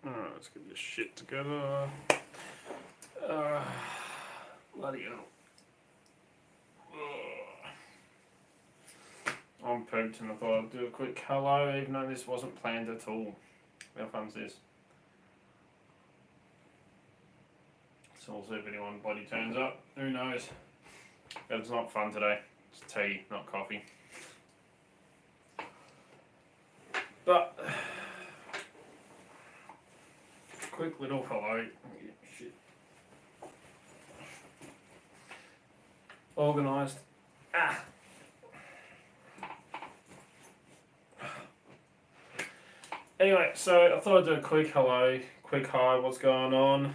Alright, let's get this shit together. Bloody hell. I'm pooped and I thought I'd do a quick hello, even though this wasn't planned at all. How fun's this? So we'll see if anyone bloody turns up. Who knows? But it's not fun today. It's tea, not coffee. But quick little hello. Shit. Organised. Anyway, so I thought I'd do a quick hello, quick hi, what's going on,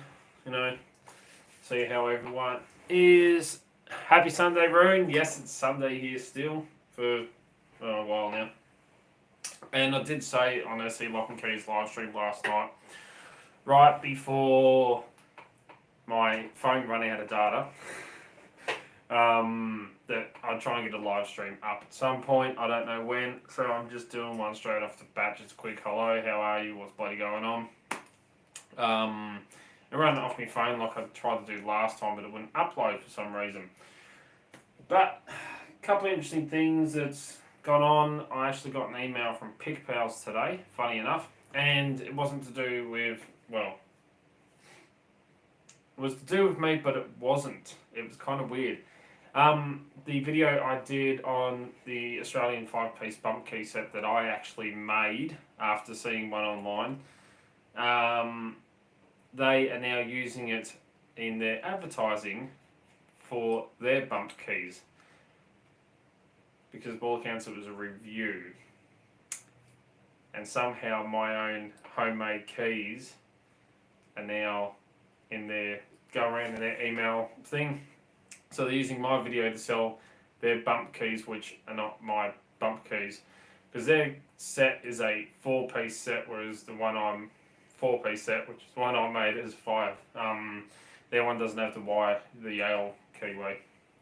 see how everyone is. Happy Sunday, Rune. Yes, it's Sunday here still for a while now. And I did say on SC Lock and Keys live stream last night, right before my phone ran out of data, that I'd try and get a live stream up at some point. I don't know when, so I'm just doing one straight off the bat. Just a quick hello, how are you, what's bloody going on? It ran off my phone like I tried to do last time, but it wouldn't upload for some reason. But a couple of interesting things that's gone on. I actually got an email from PickPals today, funny enough, and it wasn't to do with, well, it was to do with me, but it wasn't. It was kind of weird. The video I did on the Australian 5-piece bump key set that I actually made after seeing one online, they are now using it in their advertising for their bump keys. Because by all accounts it was a review. And somehow my own homemade keys are now in their, go around in their email thing. So they're using my video to sell their bump keys, which are not my bump keys. Because their set is a 4-piece set, whereas the one I'm 4-piece set, which is the one I made, is 5. Their one doesn't have the Y, the Yale keyway,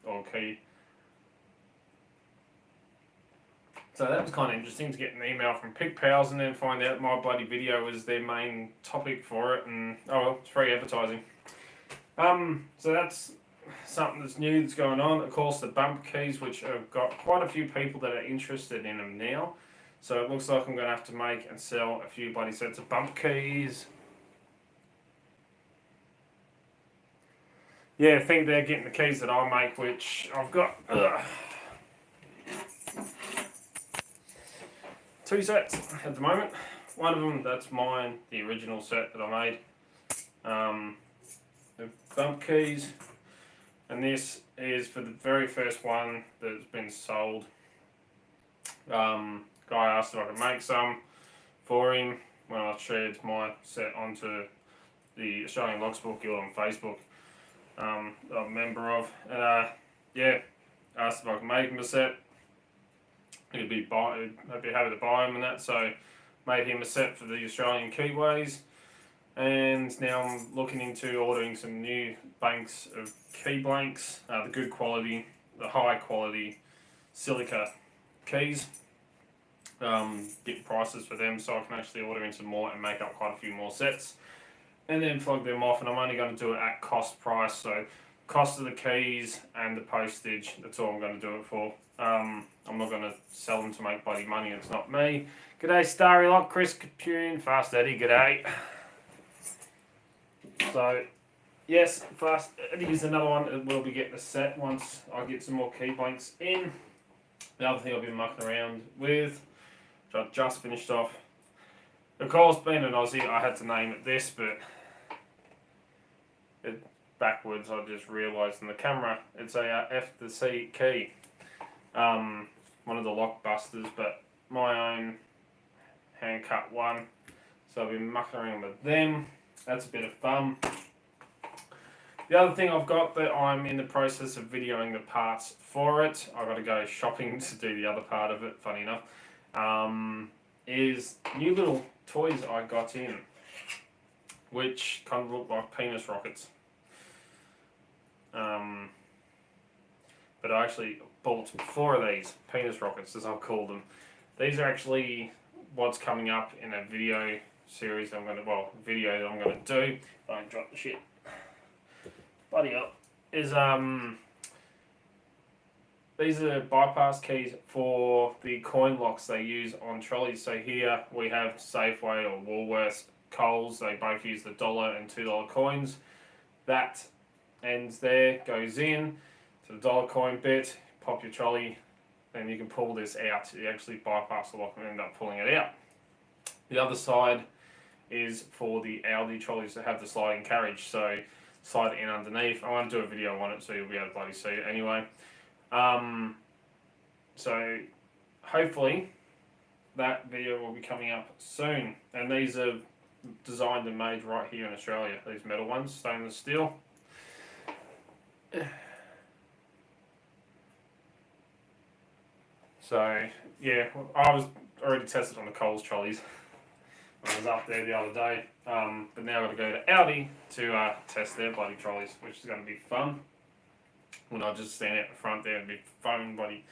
or key. So that was kind of interesting to get an email from PickPals and then find out my bloody video was their main topic for it, and oh well, it's free advertising. So that's something that's new that's going on. Of course, the bump keys, which have got quite a few people that are interested in them now. So it looks like I'm going to have to make and sell a few bloody sets of bump keys. Yeah, I think they're getting the keys that I make, which I've got 2 sets at the moment. One of them, that's mine, the original set that I made. The bump keys. And this is for the very first one that's been sold. Guy asked if I could make some for him when I shared my set onto the Australian Locksmith Guild on Facebook. I'm a member of, and yeah, asked if I could make him a set. I'd be happy to buy him and that, so made him a set for the Australian Keyways. And now I'm looking into ordering some new banks of key blanks, the good quality, the high quality silica keys. Get prices for them so I can actually order in some more and make up quite a few more sets. And then plug them off, and I'm only going to do it at cost price, so cost of the keys and the postage, that's all I'm going to do it for. I'm not going to sell them to make bloody money, it's not me. G'day Starry Lock, Chris Capune, Fast Eddie, g'day. So, yes, Fast Eddie is another one that will be getting a set once I get some more key blanks in. The other thing I've been mucking around with, which I just finished off. Of course, being an Aussie, I had to name it this, but backwards, I just realised in the camera, it's a F to C key. One of the lock busters, but my own hand cut one. So I've been mucking around with them. That's a bit of fun. The other thing I've got that I'm in the process of videoing the parts for it, I've got to go shopping to do the other part of it, funny enough, is new little toys I got in, which kind of look like penis rockets. But I actually bought 4 of these, penis rockets as I'll call them. These are actually what's coming up in a video series I'm going to, video that I'm going to do, don't drop the shit, bloody hell, is these are bypass keys for the coin locks they use on trolleys. So here we have Safeway or Woolworths, Coles, they both use the $1 and $2 coins. That ends there, goes in to the dollar coin bit, pop your trolley, then you can pull this out. You actually bypass the lock and end up pulling it out. The other side is for the Aldi trolleys that have the sliding carriage, so slide it in underneath. I want to do a video on it so you'll be able to bloody see it anyway. So hopefully that video will be coming up soon, and these are designed and made right here in Australia, these metal ones, stainless steel. So yeah, I was already tested on the Coles trolleys when I was up there the other day, but now I've got to go to Aldi to test their bloody trolleys, which is going to be fun. When I just stand out the front there and be phone buddy.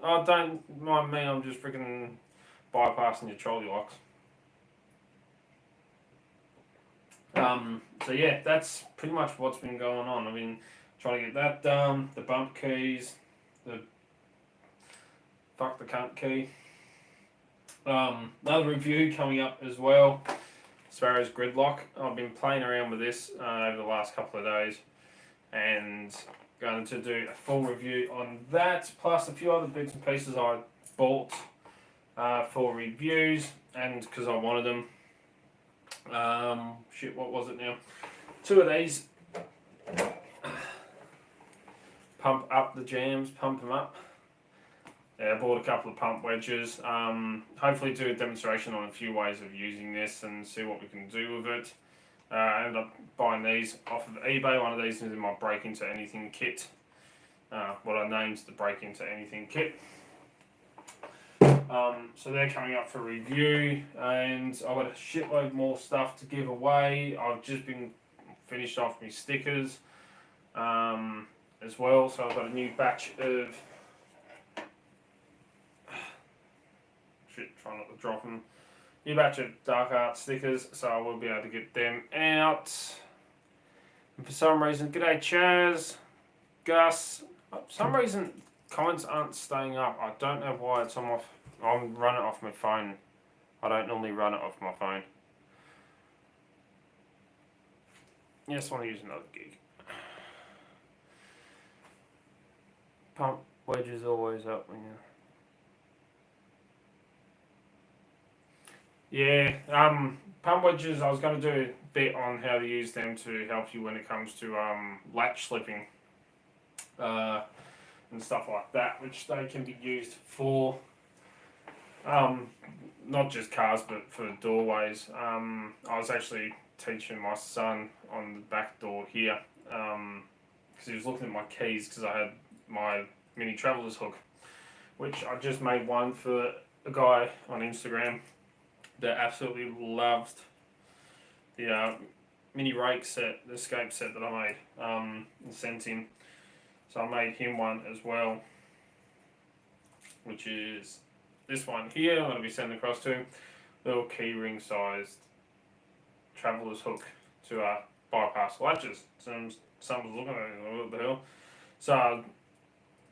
Oh, don't mind me, I'm just freaking bypassing your trolley locks. So yeah, that's pretty much what's been going on. I've been trying to get that done, the bump keys, the fuck the cunt key. Another review coming up as well, as far as gridlock. I've been playing around with this over the last couple of days, and going to do a full review on that, plus a few other bits and pieces I bought for reviews, and because I wanted them. What was it now? 2 of these. Pump up the jams, pump them up. Yeah, I bought a couple of pump wedges. Hopefully do a demonstration on a few ways of using this and see what we can do with it. I ended up buying these off of eBay. One of these is in my Break Into Anything kit. What I named the Break Into Anything kit. So they're coming up for review, and I've got a shitload more stuff to give away. I've just been finished off my stickers as well, so I've got a new batch of try not to drop them. New batch of Dark Art stickers, so I will be able to get them out. And for some reason, g'day Chaz, Gus. For some reason, comments aren't staying up. I don't know why. It's on my. I'm running it off my phone. I don't normally run it off my phone. Yes, I want to use another gig. Pump wedge is always up when you. Yeah, pump wedges, I was going to do a bit on how to use them to help you when it comes to latch slipping and stuff like that, which they can be used for not just cars but for doorways. I was actually teaching my son on the back door here because he was looking at my keys because I had my mini traveller's hook, which I just made one for a guy on Instagram that absolutely loved the mini rake set, the escape set that I made and sent him. So I made him one as well, which is this one here. I'm going to be sending across to him. Little key ring sized traveller's hook to bypass latches. Someone's looking at it, what the hell? So I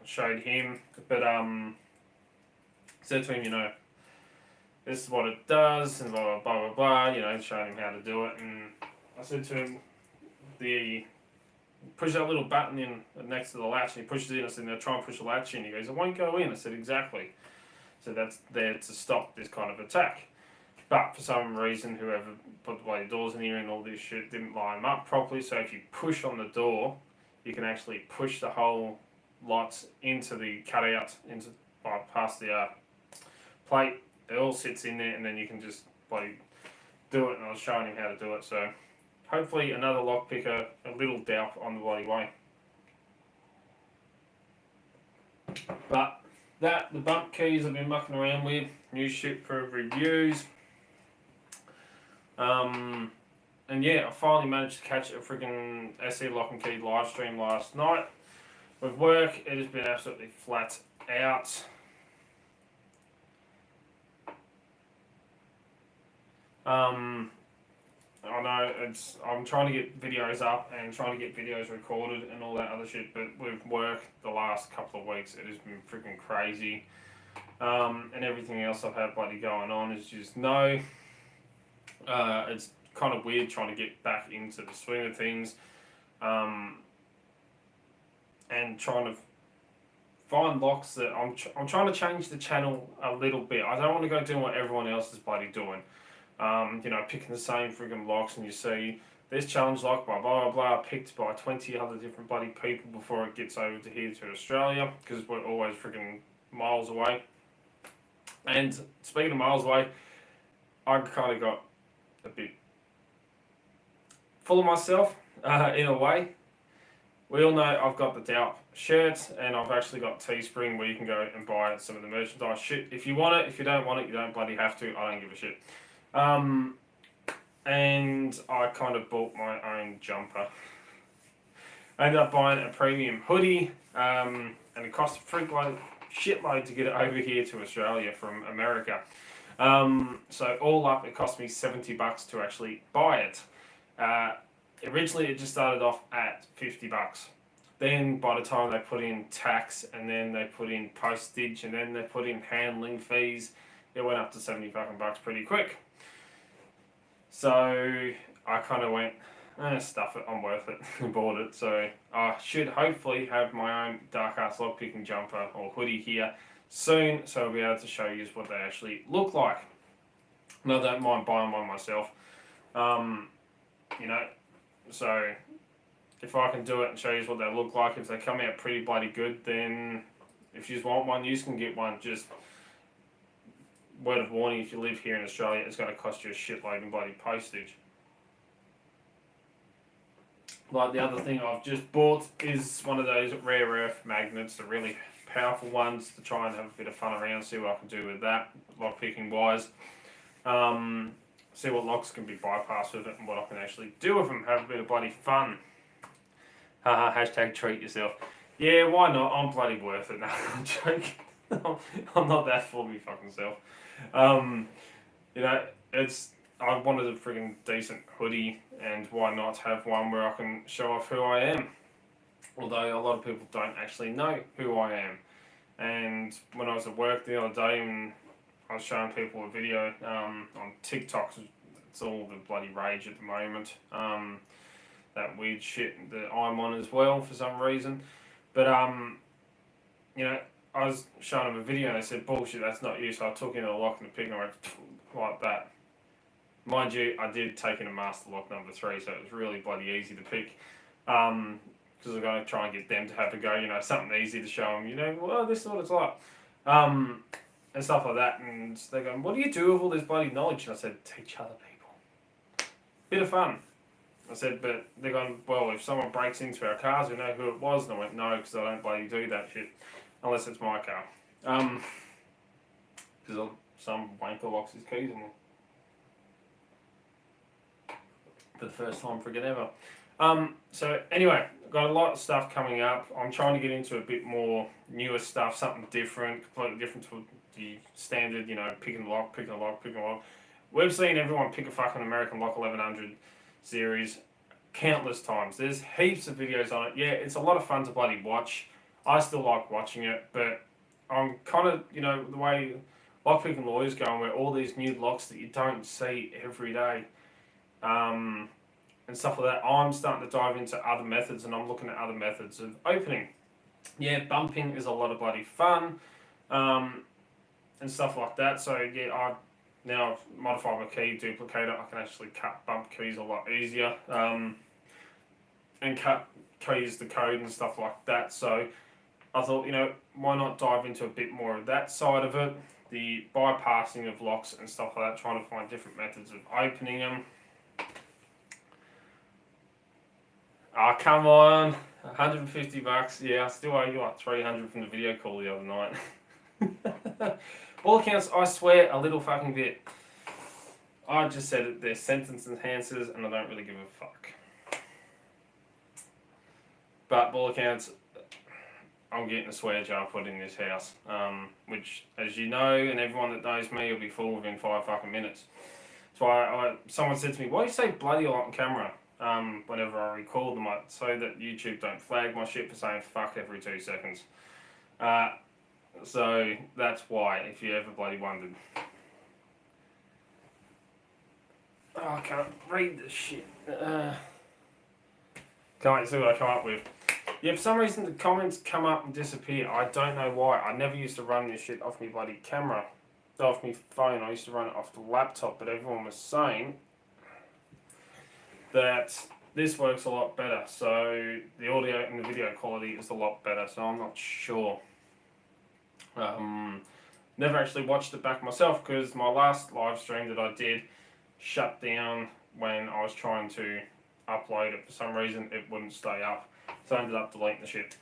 showed him, but said to him, this is what it does, and blah, blah, blah, blah, showing him how to do it. And I said to him, push that little button in next to the latch, and he pushes it in. I said, now try and push the latch in. He goes, it won't go in. I said, exactly. So that's there to stop this kind of attack. But for some reason, whoever put the bloody doors in here and all this shit didn't line them up properly. So if you push on the door, you can actually push the whole lights into the cutout, past the plate. It all sits in there, and then you can just bloody do it. And I was showing him how to do it. So hopefully another lock picker, a little doubt on the bloody way. But the bump keys I've been mucking around with, new shit for reviews. And yeah, I finally managed to catch a freaking SE Lock and Key live stream last night. With work, it has been absolutely flat out. I know I'm trying to get videos up and trying to get videos recorded and all that other shit, but with work the last couple of weeks, it has been freaking crazy. And everything else I've had bloody going on is just no. It's kind of weird trying to get back into the swing of things, and trying to find locks that I'm trying to change the channel a little bit. I don't want to go doing what everyone else is bloody doing. Picking the same friggin' locks, and you see this challenge lock by blah blah blah picked by 20 other different bloody people before it gets over to here to Australia, because we're always friggin' miles away. And speaking of miles away, I kind of got a bit full of myself in a way. We all know I've got the Doubt shirts, and I've actually got Teespring where you can go and buy some of the merchandise. Shit, if you want it, if you don't want it, you don't bloody have to. I don't give a shit. And I kind of bought my own jumper. I ended up buying a premium hoodie, and it cost a shitload to get it over here to Australia from America. So all up, it cost me $70 to actually buy it. Originally, it just started off at $50. Then, by the time they put in tax, and then they put in postage, and then they put in handling fees, it went up to $70 pretty quick. So I kind of went, stuff it, I'm worth it, and bought it. So I should hopefully have my own Dark Arts lockpicking jumper or hoodie here soon, so I'll be able to show you what they actually look like. And I don't mind buying one myself. So if I can do it and show you what they look like, if they come out pretty bloody good, then if you just want one, you can get one. Just word of warning, if you live here in Australia, it's going to cost you a shitload in bloody postage. Like the other thing I've just bought is one of those rare earth magnets, the really powerful ones, to try and have a bit of fun around, see what I can do with that, lock picking wise. See what locks can be bypassed with it and what I can actually do with them. Have a bit of bloody fun. Hashtag treat yourself. Yeah, why not? I'm bloody worth it. No, I'm joking. I'm not that full of me fucking self. I wanted a friggin' decent hoodie, and why not have one where I can show off who I am? Although a lot of people don't actually know who I am. And when I was at work the other day, and I was showing people a video on TikTok, it's all the bloody rage at the moment. That weird shit that I'm on as well for some reason. But I was showing them a video and they said, bullshit, that's not you. So I took in a lock and a pick and I went like that. Mind you, I did take in a master lock number 3, so it was really bloody easy to pick. Because I'm going to try and get them to have a go, something easy to show them, well, this is what it's like. And stuff like that. And they're going, what do you do with all this bloody knowledge? And I said, teach other people. Bit of fun. I said, but they're going, well, if someone breaks into our cars, we know who it was. And I went, no, because I don't bloody do that shit. Unless it's my car. Because some wanker locks his keys in there. For the first time friggin' ever. So anyway, got a lot of stuff coming up. I'm trying to get into a bit more newer stuff, something different, completely different to the standard, picking a lock. We've seen everyone pick a fucking American Lock 1100 series countless times. There's heaps of videos on it. Yeah, it's a lot of fun to bloody watch. I still like watching it, but I'm kind of, the way lockpicking lawyers going, where all these new locks that you don't see every day, and stuff like that, I'm starting to dive into other methods, and I'm looking at other methods of opening. Yeah, bumping is a lot of bloody fun, and stuff like that. So yeah, I've modified my key duplicator. I can actually cut bump keys a lot easier, and cut keys to code and stuff like that. So I thought, why not dive into a bit more of that side of it, the bypassing of locks and stuff like that, trying to find different methods of opening them. Oh, come on, $150. Yeah, I still owe you like $300 from the video call the other night. All accounts, I swear a little fucking bit. I just said it, they're sentence enhancers and I don't really give a fuck. But all accounts, I'm getting a swear jar put in this house. Which, as you know, and everyone that knows me, will be full within 5 fucking minutes. So someone said to me, "Why do you say bloody a lot on camera?" Whenever I record them, so that YouTube don't flag my shit for saying fuck every 2 seconds. So that's why, if you ever bloody wondered. Oh, I can't read this shit. Can't wait to see what I come up with. Yeah, for some reason the comments come up and disappear. I don't know why. I never used to run this shit off my bloody camera. Off my phone. I used to run it off the laptop, but everyone was saying that this works a lot better. So the audio and the video quality is a lot better. So I'm not sure. Never actually watched it back myself because my last live stream that I did shut down when I was trying to upload it. For some reason it wouldn't stay up, so I ended up deleting the shit.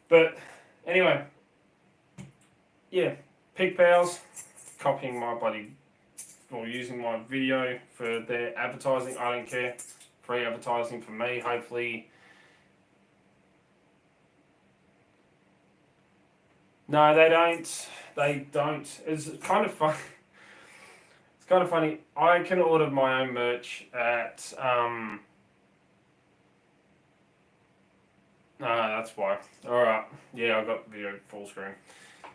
But anyway, yeah, Pig Pals copying my bloody, or using my video for their advertising. I don't care. Free advertising for me, hopefully. No, they don't. They don't. It's kind of fun. It's kind of funny. I can order my own merch at. No, that's why. Alright. Yeah, I got the video full screen.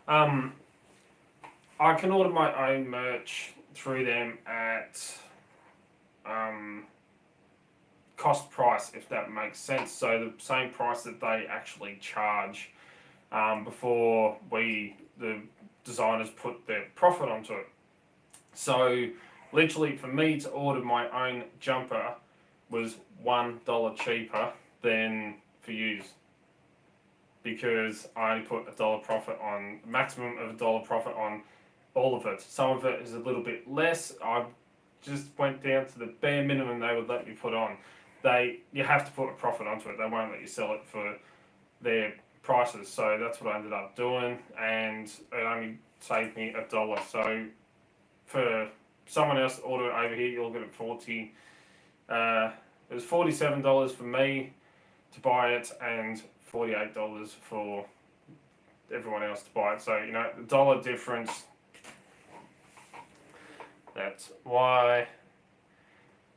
I can order my own merch through them at cost price, if that makes sense. So the same price that they actually charge before the designers put their profit onto it. So literally for me to order my own jumper was $1 cheaper than for use, because I only put $1 profit on, maximum of $1 profit on all of it. Some of it is a little bit less. I just went down to the bare minimum they would let me put on. You have to put a profit onto it. They won't let you sell it for their prices. So that's what I ended up doing, and it only saved me $1. So for someone else to order it over here, you'll get it 40. It was $47 for me to buy it, and $48 for everyone else to buy it. So the dollar difference. That's why.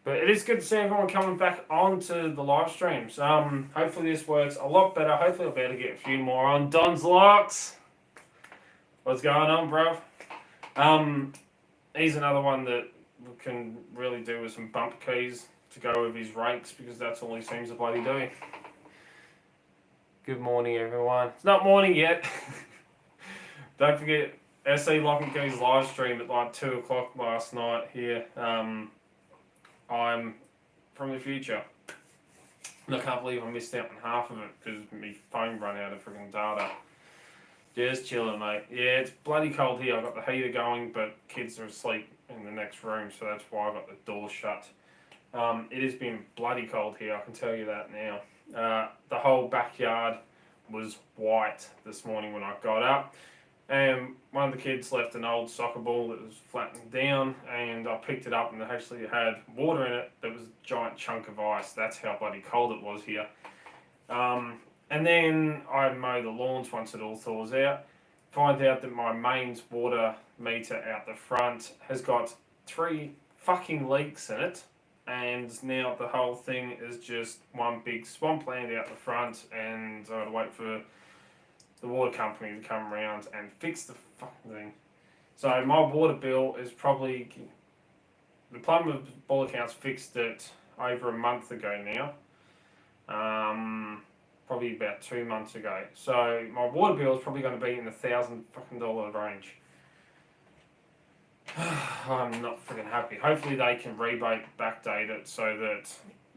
But it is good to see everyone coming back onto the live streams. Hopefully this works a lot better. Hopefully I'll be able to get a few more on. Don's Locks. What's going on, bro? He's another one that can really do with some bump keys to go with his rakes, because that's all he seems to bloody do. Good morning, everyone. It's not morning yet. Don't forget SE Lock and Keys live stream at like 2 o'clock last night here. I'm from the future. And I can't believe I missed out on half of it because my phone ran out of freaking data. Just chilling, mate. Yeah, it's bloody cold here. I've got the heater going, but kids are asleep in the next room, so that's why I've got the door shut. It has been bloody cold here, I can tell you that now. The whole backyard was white this morning when I got up. And one of the kids left an old soccer ball that was flattened down, and I picked it up and it actually had water in it that was a giant chunk of ice. That's how bloody cold it was here. And then I mow the lawns once it all thaws out. Find out that my mains water meter out the front has got 3 fucking leaks in it, and now the whole thing is just one big swampland out the front, and I had to wait for the water company to come around and fix the fucking thing. So my water bill is probably, the plumber by all accounts fixed it over a month ago now. Probably about 2 months ago. So my water bill is probably going to be in the $1,000 range. I'm not freaking happy. Hopefully they can rebate, backdate it so that,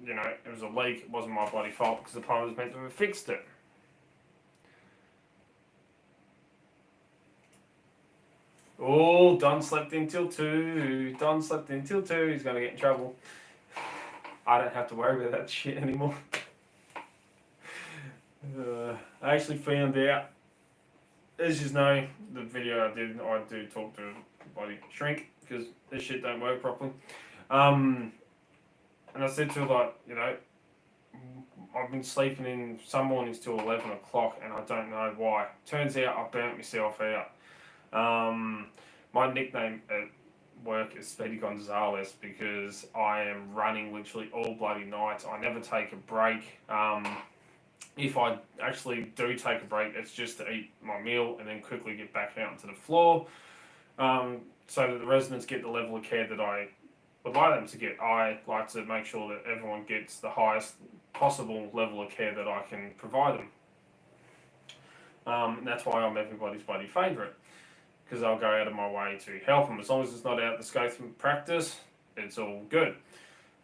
it was a leak, it wasn't my bloody fault because the plumber was meant to have fixed it. Oh, Don slept until 2. Don slept until 2. He's going to get in trouble. I don't have to worry about that shit anymore. I actually found out, as you know, the video I do talk to a bloody shrink because this shit don't work properly. And I said to her, I've been sleeping in some mornings till 11 o'clock and I don't know why. Turns out I burnt myself out. My nickname at work is Speedy Gonzalez because I am running literally all bloody night. I never take a break. If I actually do take a break, it's just to eat my meal and then quickly get back out onto the floor, so that the residents get the level of care that I would like them to get. I like to make sure that everyone gets the highest possible level of care that I can provide them. And that's why I'm everybody's bloody favourite, because I'll go out of my way to help them. As long as it's not out the scope of practice, it's all good.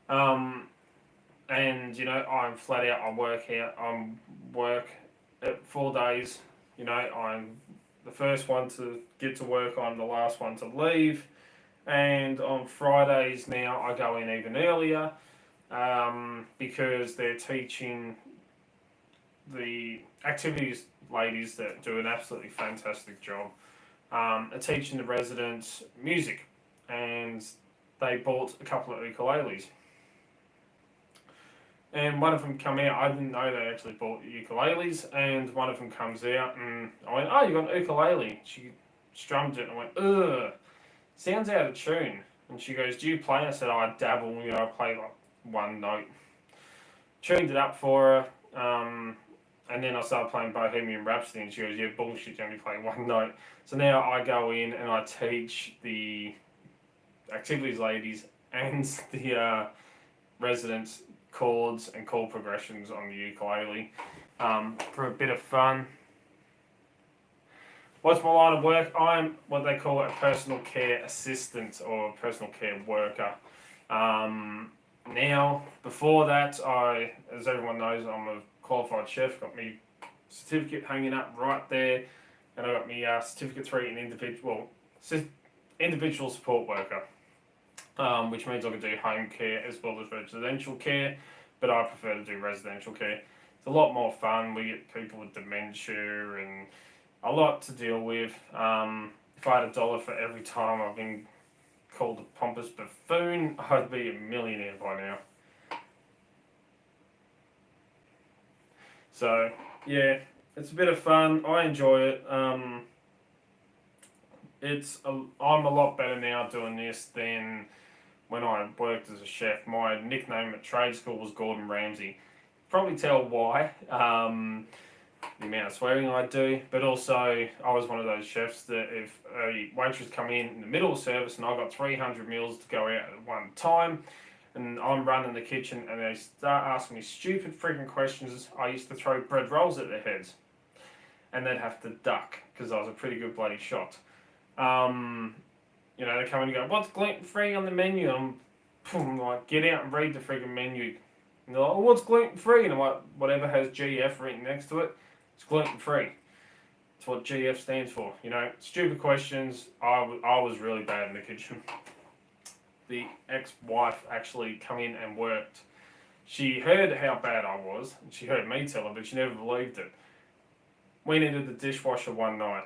And I'm flat out. I work at 4 days. I'm the first one to get to work. I'm the last one to leave. And on Fridays now, I go in even earlier, because they're teaching the activities ladies that do an absolutely fantastic job, are teaching the residents music, and they bought a couple of ukuleles. And one of them come out. I didn't know they actually bought ukuleles, and one of them comes out, and I went, "Oh, you got an ukulele?" She strummed it, and I went, "Ugh, sounds out of tune." And she goes, "Do you play?" I said, "I dabble. I play like one note." Tuned it up for her, and then I started playing Bohemian Rhapsody, and she goes, "Yeah, bullshit. You only play one note." So now I go in and I teach the activities ladies and the residents chords and chord progressions on the ukulele, for a bit of fun. What's my line of work? I'm what they call a personal care assistant or a personal care worker. Now, before that, as everyone knows, I'm a qualified chef. Got my certificate hanging up right there, and I got my certificate 3 in individual support worker, which means I can do home care as well as residential care, but I prefer to do residential care. It's a lot more fun. We get people with dementia and a lot to deal with. If I had $1 for every time I've been called a pompous buffoon, I'd be a millionaire by now. So, yeah, it's a bit of fun. I enjoy it. I'm a lot better now doing this than when I worked as a chef. My nickname at trade school was Gordon Ramsay. Probably tell why. The amount of swearing I do, but also I was one of those chefs that if a waitress come in the middle of service and I got 300 meals to go out at one time, and I'm running the kitchen and they start asking me stupid freaking questions, I used to throw bread rolls at their heads, and they'd have to duck because I was a pretty good bloody shot. They come in and go, "What's gluten free on the menu?" I'm like, "Get out and read the freaking menu." And they're like, "Oh, what's gluten free?" And I'm like, "Whatever has GF written next to it, it's gluten free." That's what GF stands for. Stupid questions. I was really bad in the kitchen. The ex-wife actually come in and worked. She heard how bad I was, and she heard me tell her, but she never believed it. We needed the dishwasher one night,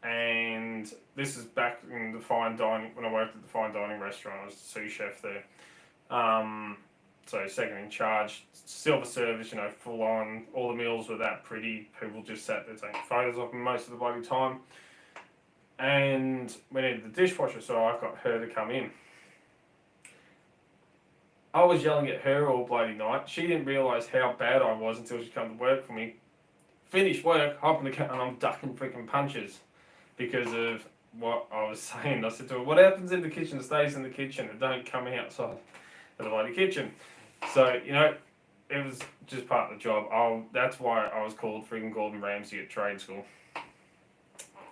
and this is back in the fine dining, when I worked at the fine dining restaurant. I was the sous chef there. So second in charge, silver service, full on. All the meals were that pretty. People just sat there taking photos of them most of the bloody time. And we needed the dishwasher, so I got her to come in. I was yelling at her all bloody night. She didn't realise how bad I was until she came to work for me. Finish work, hop in the car, and I'm ducking freaking punches because of what I was saying. I said to her, "What happens in the kitchen stays in the kitchen. It don't come outside of the bloody kitchen." So, it was just part of the job. That's why I was called freaking Gordon Ramsay at trade school.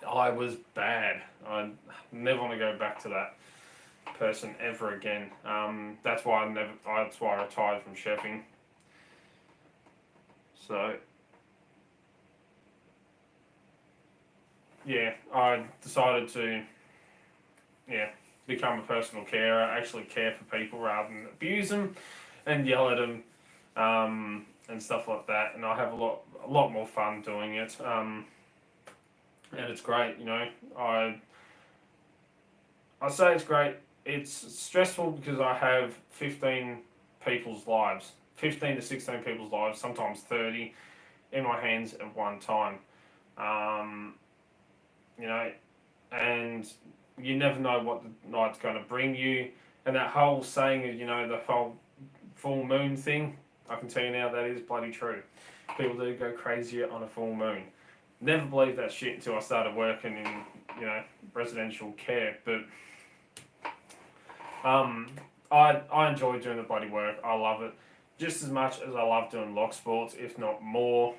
I was bad. I never want to go back to that person ever again. That's why I retired from chefing. So, yeah, I decided to, become a personal carer, actually care for people rather than abuse them and yell at them, and stuff like that. And I have a lot more fun doing it. And it's great, I say it's great. It's stressful because I have 15 people's lives, 15 to 16 people's lives, sometimes 30, in my hands at one time. And you never know what the night's going to bring you. And that whole saying of, the whole full moon thing, I can tell you now that is bloody true. People do go crazier on a full moon. Never believed that shit until I started working in, residential care. But I enjoy doing the bloody work. I love it just as much as I love doing lock sports, if not more,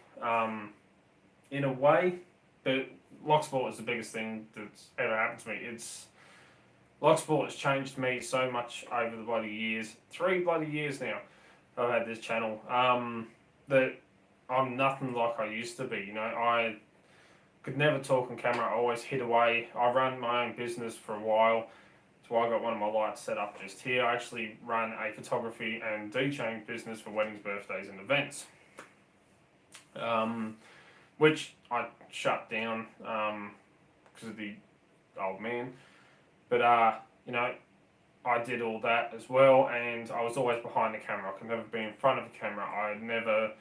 in a way. But lock sport is the biggest thing that's ever happened to me. Lock sport has changed me so much over the bloody years. 3 bloody years now I've had this channel. That I'm nothing like I used to be. I could never talk on camera. I always hid away. I run my own business for a while. That's why I got one of my lights set up just here. I actually run a photography and DJing business for weddings, birthdays, and events. Which I shut down because of the old man. But I did all that as well, and I was always behind the camera. I could never be in front of the camera. I never,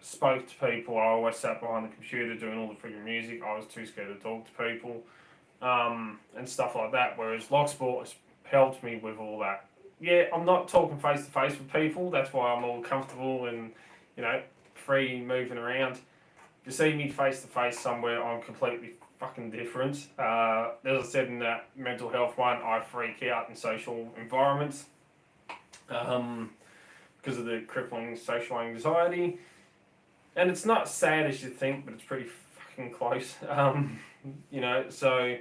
spoke to people. I always sat behind the computer doing all the freaking music. I was too scared to talk to people, and stuff like that. Whereas lock sport has helped me with all that. Yeah, I'm not talking face to face with people. That's why I'm all comfortable and, free moving around. If you see me face to face somewhere, I'm completely fucking different. As I said in that mental health one, I freak out in social environments because of the crippling social anxiety. And it's not sad as you think, but it's pretty fucking close. So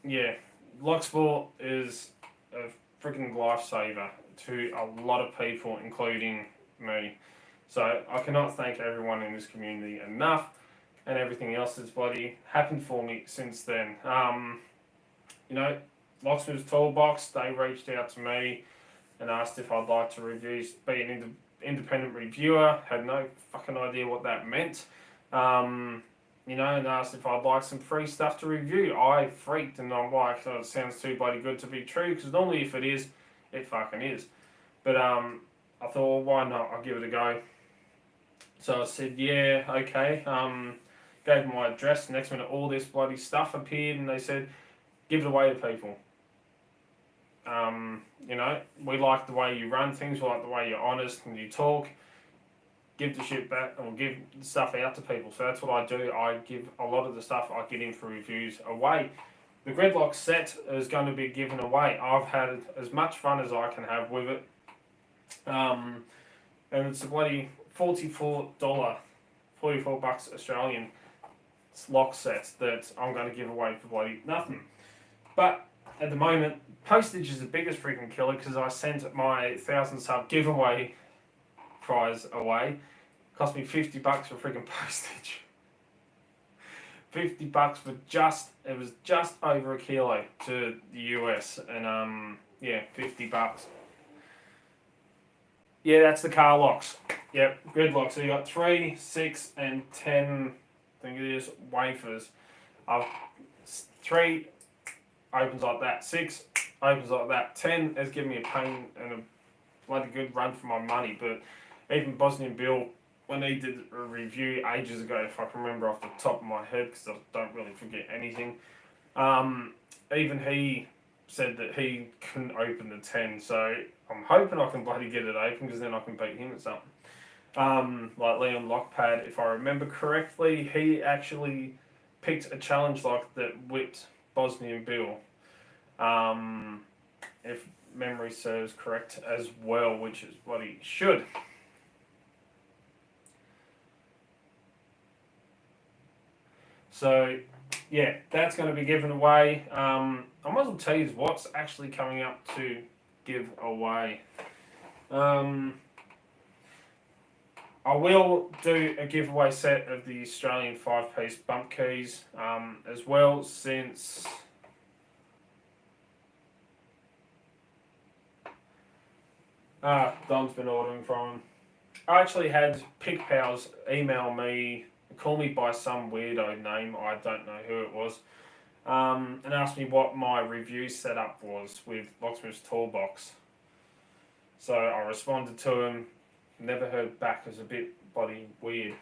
yeah, lock sport is a freaking lifesaver to a lot of people, including me. So I cannot thank everyone in this community enough, and everything else that's bloody happened for me since then. Locksmith's Toolbox, they reached out to me and asked if I'd like to be an independent reviewer. Had no fucking idea what that meant. And asked if I'd like some free stuff to review. I freaked and I'm like, oh, it sounds too bloody good to be true, because normally if it is, it fucking is. But I thought, well, why not? I'll give it a go. So I said, yeah, okay. Gave them my address. Next minute, all this bloody stuff appeared, and they said, give it away to people. We like the way you run things. We like the way you're honest and you talk. Give the shit back, or give the stuff out to people. So that's what I do. I give a lot of the stuff I get in for reviews away. The Gridlock set is going to be given away. I've had as much fun as I can have with it. And it's a bloody $44 Australian lock set that I'm going to give away for bloody nothing. But at the moment, postage is the biggest freaking killer, because I sent my 1,000 sub giveaway prize away. It cost me $50 for freaking postage. $50 for it was just over a kilo to the US, and $50. Yeah, that's the car locks. Yep, Gridlock. So you got 3, 6, and 10. I think it is wafers. 3 opens like that. 6 opens like that. 10 has given me a pain and a bloody good run for my money. But even Bosnian Bill, when he did a review ages ago, if I can remember off the top of my head, because I don't really forget anything, even he said that he couldn't open the 10. So I'm hoping I can bloody get it open, because then I can beat him at something. Like Leon Lockpad, if I remember correctly, he actually picked a challenge lock that whipped Bosnian Bill. If memory serves correct as well, which is what he should. So, yeah, that's going to be given away. I might as well tell you what's actually coming up to give away. I will do a giveaway set of the Australian 5-piece bump keys as well, since Don's been ordering from him. I actually had PickPals email me, call me by some weirdo name, I don't know who it was, and asked me what my review setup was with Locksmith's Toolbox. So I responded to him, never heard back. It was a bit bloody weird.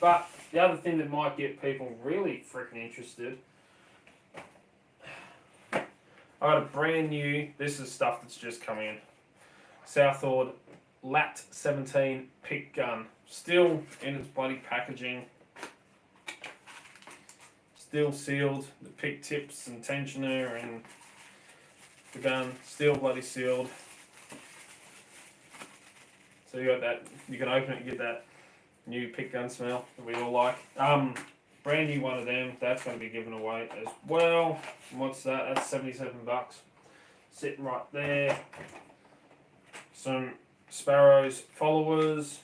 But the other thing that might get people really freaking interested, I got a brand new, this is stuff that's just come in, Southord Lat 17 pick gun. Still in its bloody packaging. Still sealed. The pick tips and tensioner and the gun still bloody sealed. So you got that, you can open it and get that new pick gun smell that we all like. Brand new one of them, that's going to be given away as well. And what's that? That's $77. Sitting right there. Some Sparrows followers.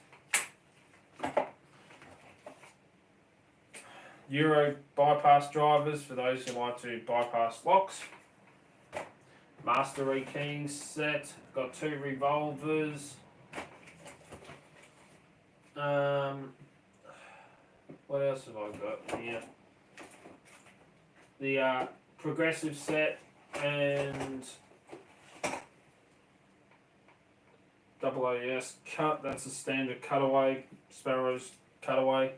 Euro bypass drivers for those who like to bypass locks. Master rekeying set. Got 2 revolvers. What else have I got here? The progressive set and AAS cut. That's a standard cutaway, Sparrows cutaway.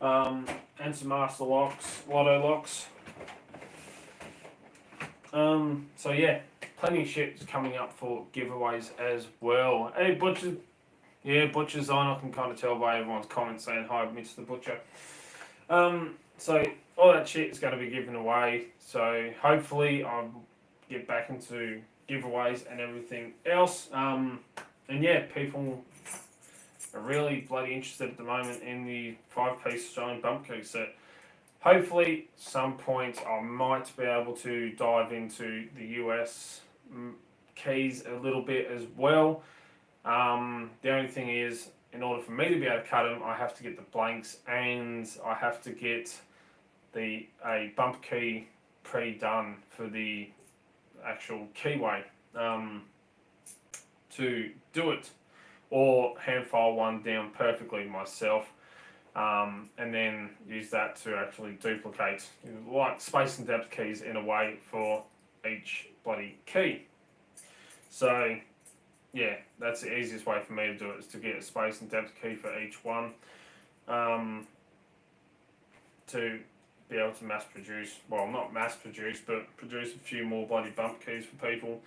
And some master locks, lotto locks. So yeah, plenty of shit's coming up for giveaways as well. Hey Butcher, yeah, Butcher's on. I can kind of tell by everyone's comments saying hi, Mr. Butcher. So all that shit is going to be given away. So hopefully I'll get back into giveaways and everything else. And yeah, people are really bloody interested at the moment in the 5-piece Australian bump key set. Hopefully, some point I might be able to dive into the US keys a little bit as well. The only thing is, in order for me to be able to cut them, I have to get the blanks and I have to get a bump key pre-done for the actual keyway to do it, or hand file one down perfectly myself. And then use that to actually duplicate, like space and depth keys in a way for each bloody key. So yeah, that's the easiest way for me to do it, is to get a space and depth key for each one, to be able to mass produce, well not mass produce, but produce a few more bloody bump keys for people.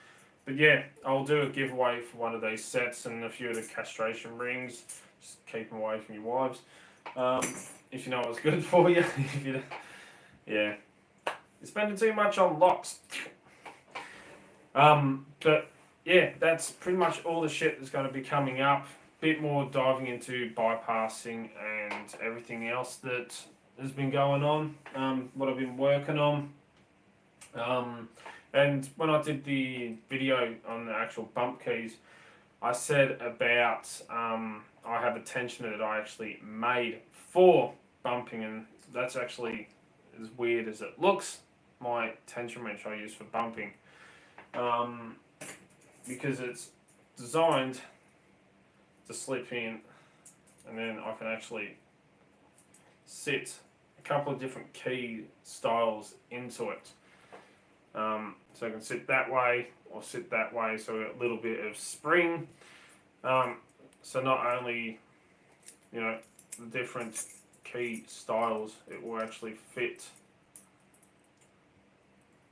But yeah, I'll do a giveaway for one of these sets and a few of the castration rings. Just keep them away from your wives. If you know what's good for you. Yeah. You're spending too much on locks. But yeah, that's pretty much all the shit that's going to be coming up. Bit more diving into bypassing and everything else that has been going on. What I've been working on. And when I did the video on the actual bump keys, I said about I have a tensioner that I actually made for bumping, and that's actually as weird as it looks. My tension wrench I use for bumping, because it's designed to slip in, and then I can actually sit a couple of different key styles into it. So I can sit that way or sit that way, so a little bit of spring. So not only, you know, the different key styles, it will actually fit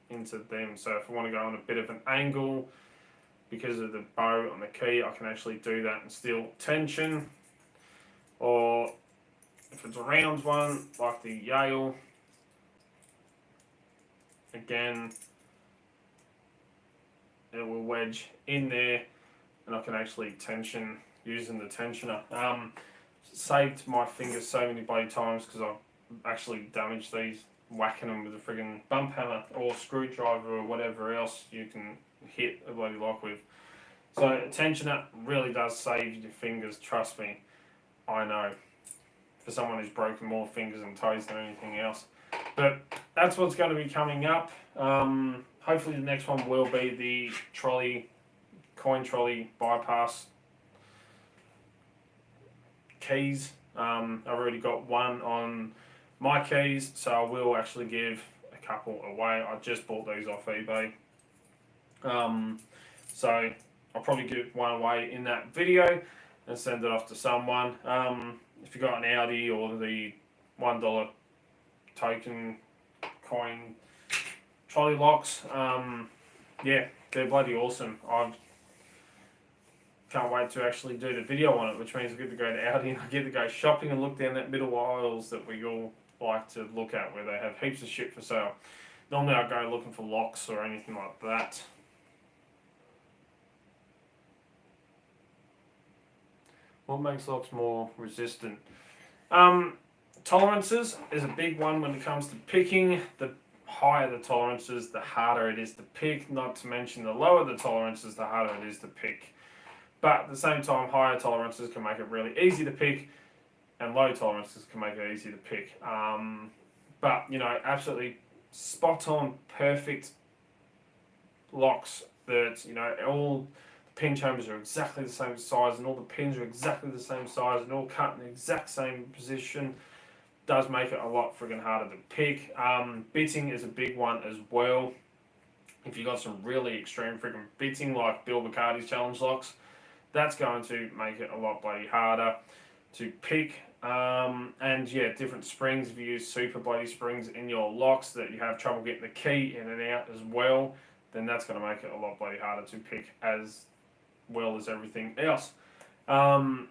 into them. So if I want to go on a bit of an angle because of the bow on the key, I can actually do that and still tension. Or if it's a round one like the Yale, again it will wedge in there and I can actually tension using the tensioner. Saved my fingers so many bloody times because I've actually damaged these whacking them with a friggin' bump hammer or screwdriver or whatever else you can hit a bloody lock with. So a tensioner really does save your fingers, trust me. I know. For someone who's broken more fingers and toes than anything else. But that's what's going to be coming up. Hopefully the next one will be the coin trolley bypass keys. I've already got one on my keys, so I will actually give a couple away. I just bought these off eBay. So I'll probably give one away in that video and send it off to someone. if you got an Audi or the $1 token coin trolley locks, yeah, they're bloody awesome. I can't wait to actually do the video on it, which means I get to go to Audi and I get to go shopping and look down that middle aisles that we all like to look at, where they have heaps of shit for sale. Normally I go looking for locks or anything like that. What makes locks more resistant? Tolerances is a big one when it comes to picking. The higher the tolerances, the harder it is to pick. Not to mention the lower the tolerances, the harder it is to pick. But at the same time, higher tolerances can make it really easy to pick, and low tolerances can make it easy to pick. But you know, absolutely spot on, perfect locks that, you know, all the pin chambers are exactly the same size and all the pins are exactly the same size and all cut in the exact same position, does make it a lot friggin' harder to pick. Bitting is a big one as well. If you got some really extreme friggin' bitting like Bill Bacardi's challenge locks, that's going to make it a lot bloody harder to pick. And yeah, different springs. If you use super bloody springs in your locks that you have trouble getting the key in and out as well, then that's going to make it a lot bloody harder to pick as well as everything else. And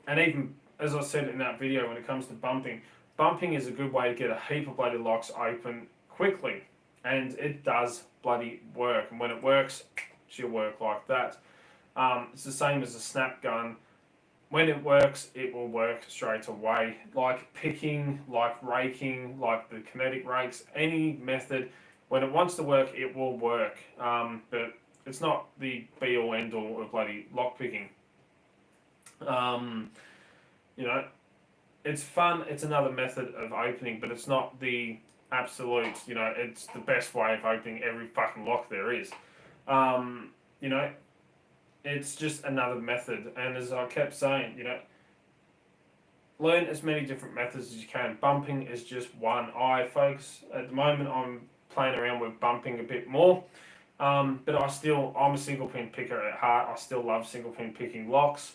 even, as I said in that video, when it comes to bumping, bumping is a good way to get a heap of bloody locks open quickly. And it does bloody work. And when it works, she'll work like that. It's the same as a snap gun. When it works, it will work straight away. Like picking, like raking, like the kinetic rakes, any method, when it wants to work, it will work. But it's not the be-all, end-all of bloody lock picking. You know, it's fun, it's another method of opening, but it's not the absolute, you know, it's the best way of opening every fucking lock there is. You know, it's just another method, and as I kept saying, you know, learn as many different methods as you can. Bumping is just one. I focus, at the moment, I'm playing around with bumping a bit more, but I'm a single pin picker at heart. I still love single pin picking locks,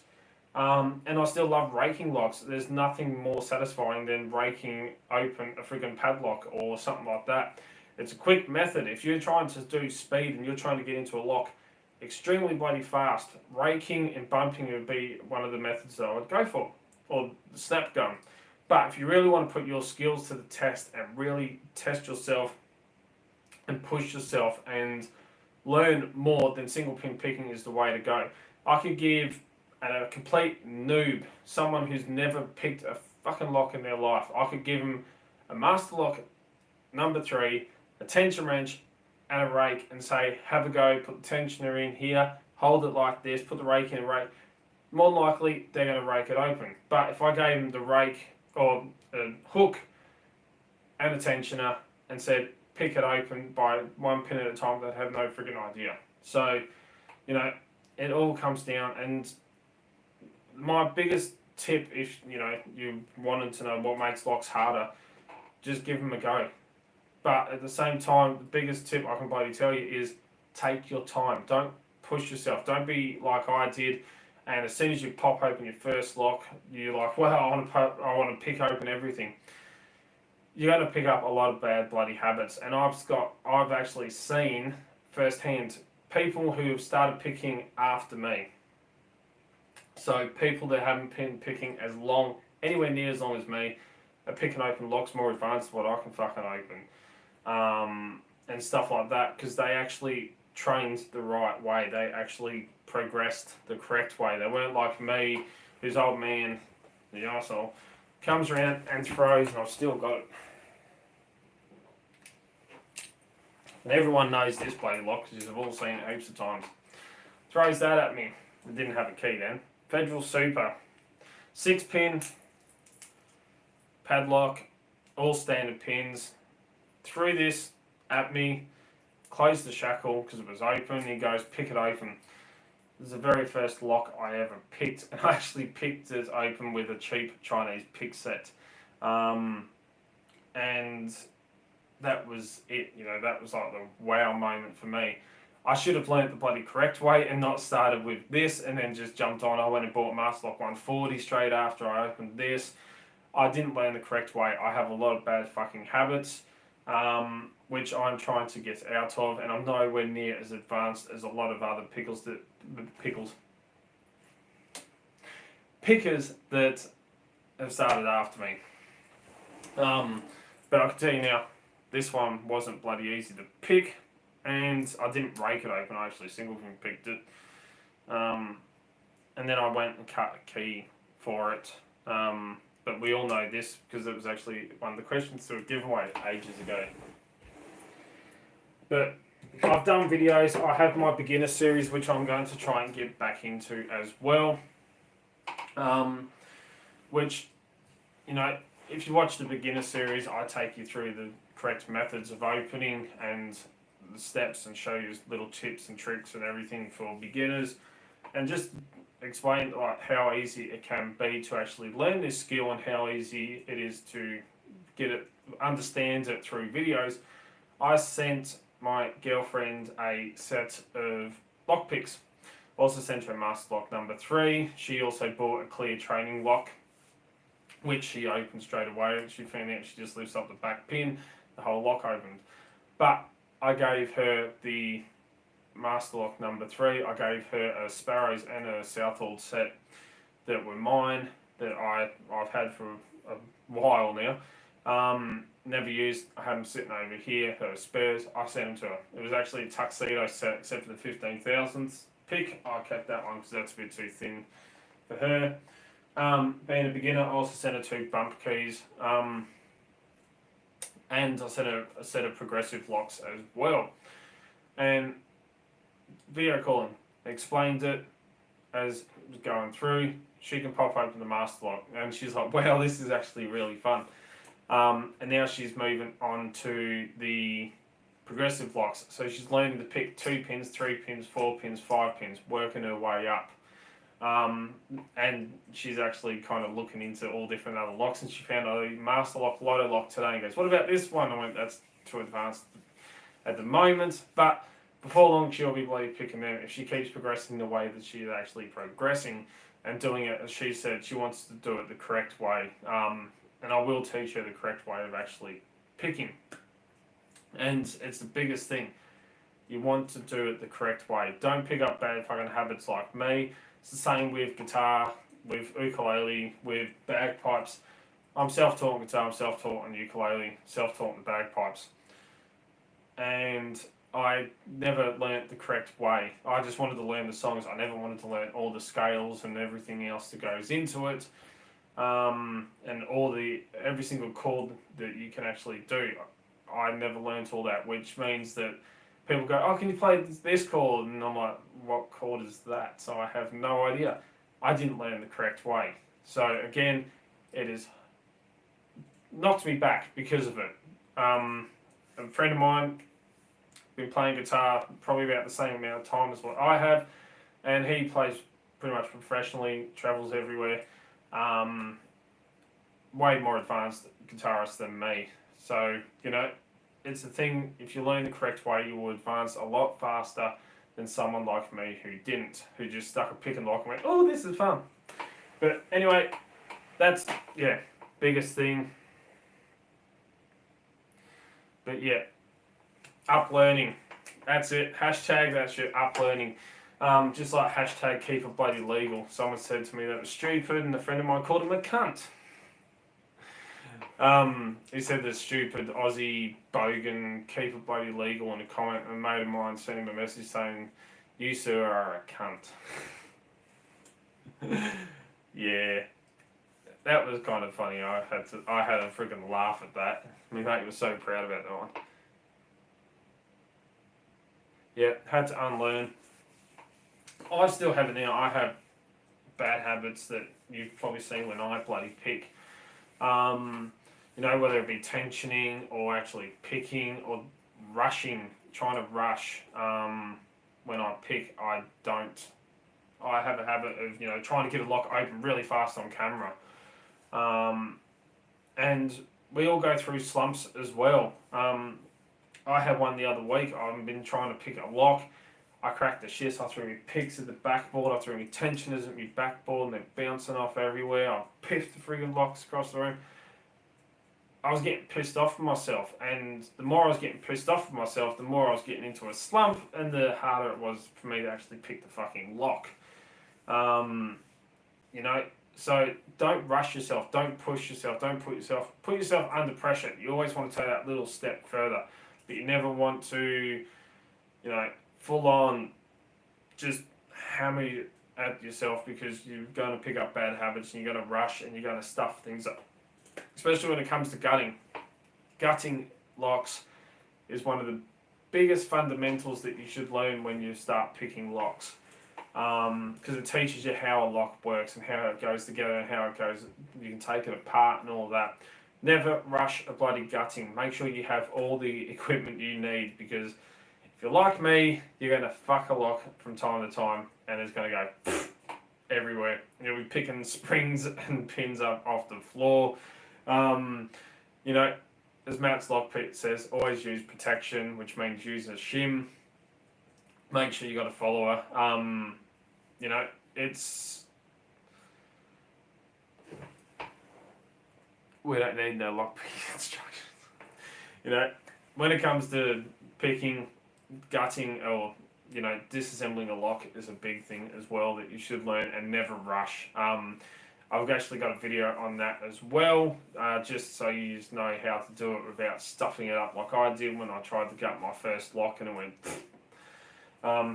and I still love raking locks. There's nothing more satisfying than raking open a friggin' padlock or something like that. It's a quick method. If you're trying to do speed and you're trying to get into a lock extremely bloody fast, raking and bumping would be one of the methods that I would go for, or the snap gun. But if you really want to put your skills to the test and really test yourself and push yourself and learn more, then single pin picking is the way to go. I could give a complete noob, someone who's never picked a fucking lock in their life, I could give them a master lock number 3, a tension wrench, and a rake, and say, have a go, put the tensioner in here, hold it like this, put the rake in and rake. More than likely, they're going to rake it open. But if I gave them the rake or a hook and a tensioner and said, pick it open by one pin at a time, they'd have no friggin' idea. So, you know, it all comes down, and my biggest tip, if you know you wanted to know what makes locks harder, just give them a go. But at the same time, the biggest tip I can bloody tell you is take your time. Don't push yourself. Don't be like I did, and as soon as you pop open your first lock, you're like, well, I want to pick open everything. You're going to pick up a lot of bad bloody habits, and I've actually seen firsthand people who have started picking after me. So people that haven't been picking anywhere near as long as me, are picking open locks more advanced than what I can fucking open. And stuff like that, because they actually trained the right way. They actually progressed the correct way. They weren't like me, whose old man, the arsehole, comes around and throws, and I've still got it. And everyone knows this bloody lock, because you've all seen it heaps of times. Throws that at me. It didn't have a key then. Federal Super. 6-pin padlock, all standard pins. Threw this at me, closed the shackle because it was open. He goes, pick it open. This is the very first lock I ever picked, and I actually picked it open with a cheap Chinese pick set. And that was it, you know, that was like the wow moment for me. I should have learnt the bloody correct way and not started with this and then just jumped on. I went and bought Master Lock 140 straight after I opened this. I didn't learn the correct way. I have a lot of bad fucking habits, which I'm trying to get out of, and I'm nowhere near as advanced as a lot of other pickers that have started after me. But I can tell you now, this one wasn't bloody easy to pick, and I didn't break it open. I actually single finger picked it, and then I went and cut a key for it. But we all know this because it was actually one of the questions to a giveaway ages ago. But I've done videos. I have my beginner series, which I'm going to try and get back into as well. Which, you know, if you watch the beginner series, I take you through the correct methods of opening and the steps and show you little tips and tricks and everything for beginners, and just explain like how easy it can be to actually learn this skill and how easy it is to get it, understand it through videos. I sent my girlfriend a set of lockpicks. Also sent her Master Lock number 3. She also bought a clear training lock, which she opened straight away. She found out she just lifts up the back pin, the whole lock opened. But I gave her the Master Lock number 3. I gave her a Sparrows and a Southall set that were mine, that I've had for a while now. Never used. I had them sitting over here, her spares. I sent them to her. It was actually a tuxedo set, except for the 15,000th pick. I kept that one because that's a bit too thin for her. Being a beginner, I also sent her 2 bump keys. And I sent her a set of progressive locks as well. And video calling, explained it as it was going through. She can pop open the Master Lock, and she's like, wow, this is actually really fun. And now she's moving on to the progressive locks. So she's learning to pick 2 pins, 3 pins, 4 pins, 5 pins, working her way up. And she's actually kind of looking into all different other locks, and she found a Master Lock Lotto lock today and goes, what about this one? I went, that's too advanced at the moment, but before long she'll be bloody picking them if she keeps progressing the way that she's actually progressing and doing it, as she said, she wants to do it the correct way. And I will teach her the correct way of actually picking. And it's the biggest thing. You want to do it the correct way. Don't pick up bad fucking habits like me. It's the same with guitar, with ukulele, with bagpipes. I'm self-taught on guitar, I'm self-taught on ukulele, self-taught on bagpipes. And I never learnt the correct way. I just wanted to learn the songs. I never wanted to learn all the scales and everything else that goes into it. And every single chord that you can actually do. I never learnt all that, which means that people go, oh, can you play this chord? And I'm like, what chord is that? So I have no idea. I didn't learn the correct way. So again, it has knocked me back because of it. A friend of mine been playing guitar probably about the same amount of time as what I have, and he plays pretty much professionally, travels everywhere. Way more advanced guitarist than me. So, you know, it's the thing, if you learn the correct way, you will advance a lot faster than someone like me who didn't, who just stuck a pick and lock and went, oh, this is fun. But anyway, that's, yeah, biggest thing. But yeah, up learning. That's it. Hashtag that shit, up learning. Just like hashtag keep it bloody legal. Someone said to me that was stupid, and a friend of mine called him a cunt. He said the stupid Aussie bogan, keep it bloody legal in a comment, and a mate of mine sent him a message saying, you sir are a cunt. Yeah. That was kind of funny. I had a freaking laugh at that. My mate was so proud about that one. Yeah, had to unlearn. I still have it now. I have bad habits that you've probably seen when I bloody pick. You know, whether it be tensioning or actually picking or rushing, trying to rush. When I pick, I have a habit of, you know, trying to get a lock open really fast on camera. And we all go through slumps as well. I had one the other week. I've been trying to pick a lock, I cracked the shit. I threw my picks at the backboard. I threw my tensioners at my backboard, and they're bouncing off everywhere. I piffed the friggin' locks across the room. I was getting pissed off with myself, and the more I was getting pissed off with myself, the more I was getting into a slump, and the harder it was for me to actually pick the fucking lock. You know, so don't rush yourself, don't push yourself, don't put yourself under pressure. You always want to take that little step further, but you never want to, you know, full on just hammer at yourself because you're going to pick up bad habits and you're going to rush and you're going to stuff things up. Especially when it comes to gutting. Gutting locks is one of the biggest fundamentals that you should learn when you start picking locks. Because it teaches you how a lock works and how it goes together and how it goes. You can take it apart and all of that. Never rush a bloody gutting. Make sure you have all the equipment you need, because if you're like me, you're going to fuck a lock from time to time and it's going to go everywhere. You'll be picking springs and pins up off the floor. You know, as Matt's Lock Pit says, always use protection, which means use a shim. Make sure you got a follower. You know, we don't need no lock picking instructions. You know, when it comes to picking, gutting, or you know, disassembling a lock is a big thing as well that you should learn, and never rush. I've actually got a video on that as well, just so you know how to do it without stuffing it up like I did when I tried to gut my first lock and it went.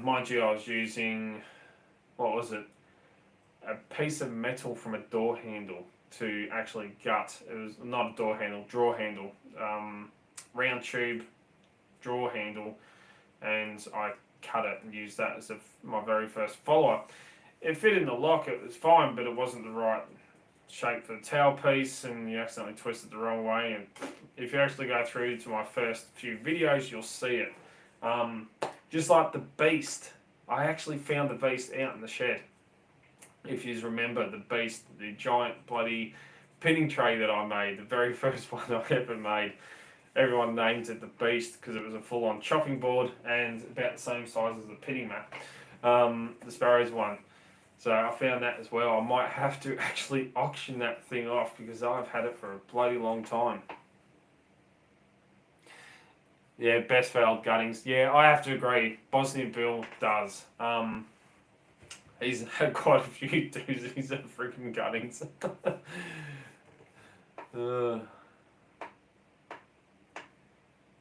Mind you, I was using, what was it? A piece of metal from a door handle to actually gut. It was not a door handle, drawer handle. Round tube drawer handle, and I cut it and used that as my very first follower. It fit in the lock, it was fine, but it wasn't the right shape for the tail piece, and you accidentally twisted the wrong way. And if you actually go through to my first few videos, you'll see it. Just like the Beast, I actually found the Beast out in the shed. If you remember the Beast, the giant bloody pinning tray that I made, the very first one I ever made. Everyone named it the Beast because it was a full-on chopping board and about the same size as the pinning mat, the Sparrows one. So I found that as well. I might have to actually auction that thing off because I've had it for a bloody long time. Yeah, best failed guttings. Yeah, I have to agree. Bosnian Bill does. He's had quite a few doozies of freaking guttings.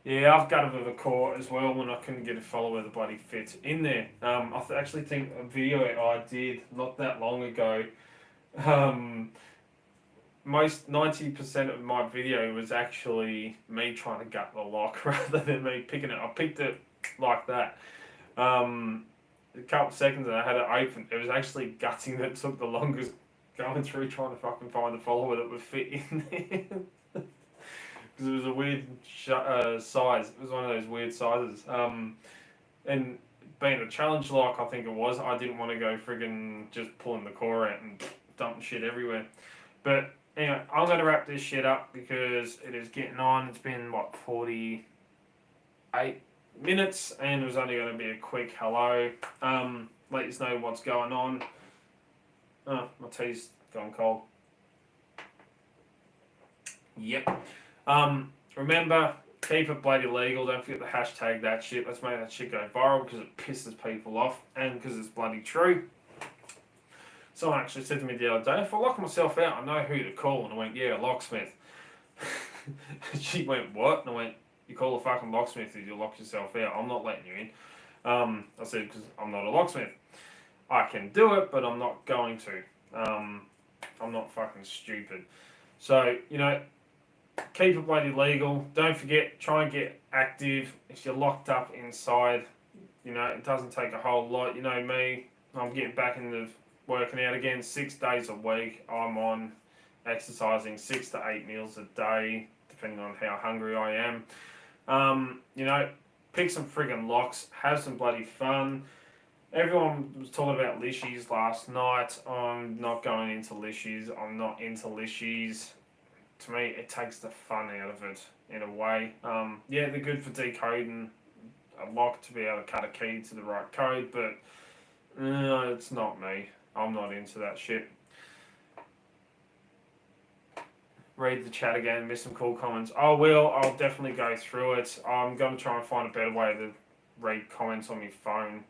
Yeah, I've gutted with a core as well when I couldn't get a follower that bloody fits in there. I actually think a video I did not that long ago, most 90% of my video was actually me trying to gut the lock rather than me picking it. I picked it like that. A couple of seconds and I had it open. It was actually gutting that took the longest, going through trying to fucking find the follower that would fit in there. Because it was a weird size. It was one of those weird sizes. And being a challenge lock, I think it was, I didn't want to go friggin' just pulling the core out and dumping shit everywhere. But anyway, I'm going to wrap this shit up because it is getting on. It's been, 48 minutes, and it was only going to be a quick hello. Let you know what's going on. Oh, my tea's gone cold. Yep. Remember, keep it bloody legal. Don't forget to hashtag that shit. Let's make that shit go viral because it pisses people off and because it's bloody true. Someone actually said to me the other day, if I lock myself out, I know who to call. And I went, yeah, a locksmith. She went, what? And I went, you call a fucking locksmith if you lock yourself out. I'm not letting you in. I said, because I'm not a locksmith. I can do it, but I'm not going to. I'm not fucking stupid. So, keep it bloody legal. Don't forget, try and get active. If you're locked up inside, it doesn't take a whole lot. You know me, I'm getting back into working out again 6 days a week. I'm on exercising 6 to 8 meals a day, depending on how hungry I am. Pick some friggin' locks, have some bloody fun. Everyone was talking about lishies last night. I'm not going into lishies. I'm not into lishies. To me, it takes the fun out of it in a way. Yeah, they're good for decoding a lock to be able to cut a key to the right code, but it's not me. I'm not into that shit. Read the chat again, miss some cool comments. I will. I'll definitely go through it. I'm going to try and find a better way to read comments on my phone.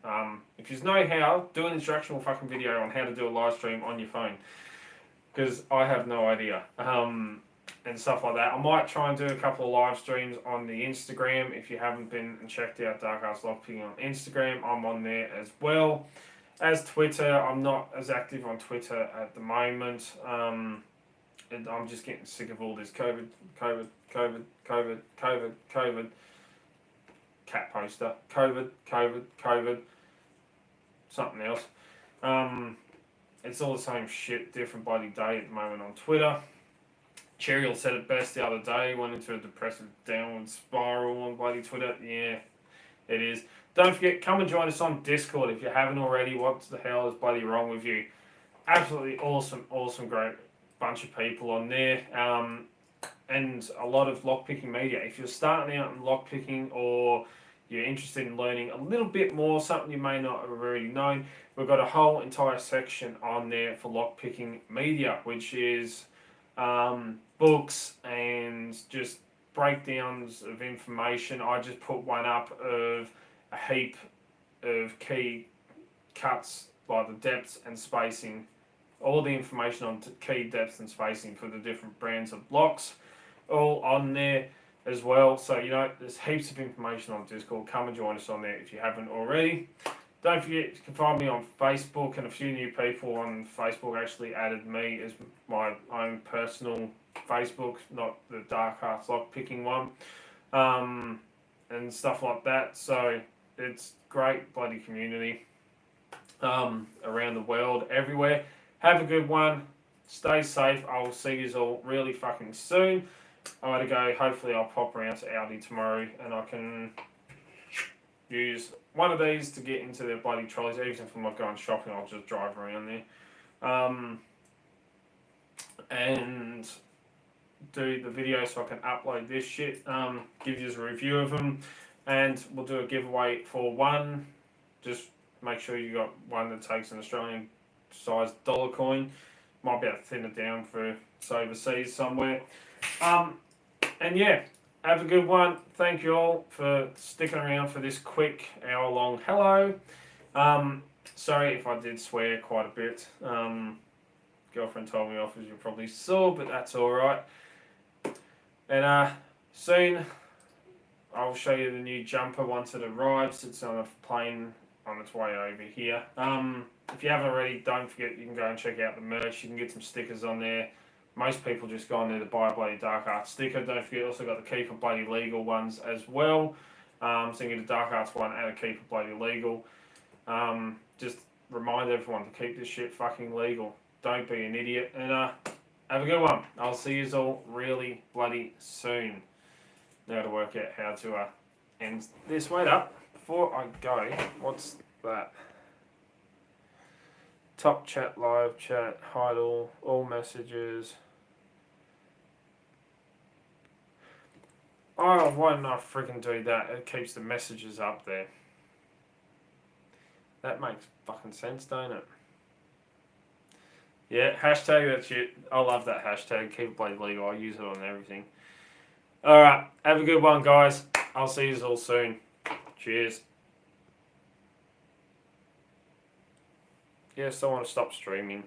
If you know how, do an instructional fucking video on how to do a live stream on your phone, because I have no idea. And stuff like that. I might try and do a couple of live streams on the Instagram. If you haven't been and checked out Dark Arts Lockpicking on Instagram, I'm on there as well as Twitter. I'm not as active on Twitter at the moment. And I'm just getting sick of all this COVID, cat poster, COVID, something else. It's all the same shit, different bloody day at the moment on Twitter. Cheryl said it best the other day, went into a depressive downward spiral on bloody Twitter. Yeah, it is. Don't forget, come and join us on Discord if you haven't already. What the hell is bloody wrong with you? Absolutely awesome, great bunch of people on there. And a lot of lockpicking media. If you're starting out in lockpicking or you're interested in learning a little bit more, something you may not have already known, we've got a whole entire section on there for lockpicking media, which is books and just breakdowns of information. I just put one up of a heap of key cuts, like the depths and spacing, all the information on key depths and spacing for the different brands of locks, all on there as well. So, there's heaps of information on Discord. Come and join us on there if you haven't already. Don't forget, you can find me on Facebook, and a few new people on Facebook actually added me as my own personal Facebook, not the Dark Arts Lockpicking one, and stuff like that. So it's great bloody community around the world, everywhere. Have a good one. Stay safe. I will see you all really fucking soon. I'm going to go. Hopefully I'll pop around to Aldi tomorrow and I can use one of these to get into their bloody trolleys. Even if I'm not going shopping, I'll just drive around there. And do the video so I can upload this shit. Give you a review of them. And we'll do a giveaway for one. Just make sure you got one that takes an Australian sized dollar coin. Might be able to thin it down for it's overseas somewhere. And yeah, have a good one. Thank you all for sticking around for this quick hour-long hello. Sorry if I did swear quite a bit. Girlfriend told me off, as you probably saw, but that's alright. And soon I'll show you the new jumper once it arrives. It's on a plane on its way over here. If you haven't already, don't forget you can go and check out the merch. You can get some stickers on there. Most people just go on there to buy a bloody Dark Arts sticker. Don't forget, also got the Keep It Bloody Legal ones as well. So you can get a Dark Arts one and a Keep It Bloody Legal. Just remind everyone to keep this shit fucking legal. Don't be an idiot. And have a good one. I'll see you all really bloody soon. Now to work out how to end this. Wait up. Before I go, what's that? Top chat, live chat, hide all messages. Oh, why didn't I freaking do that? It keeps the messages up there. That makes fucking sense, don't it? Yeah, hashtag that shit. I love that hashtag. Keep it bloody legal. I use it on everything. Alright, have a good one, guys. I'll see you all soon. Cheers. Yes, I want to stop streaming.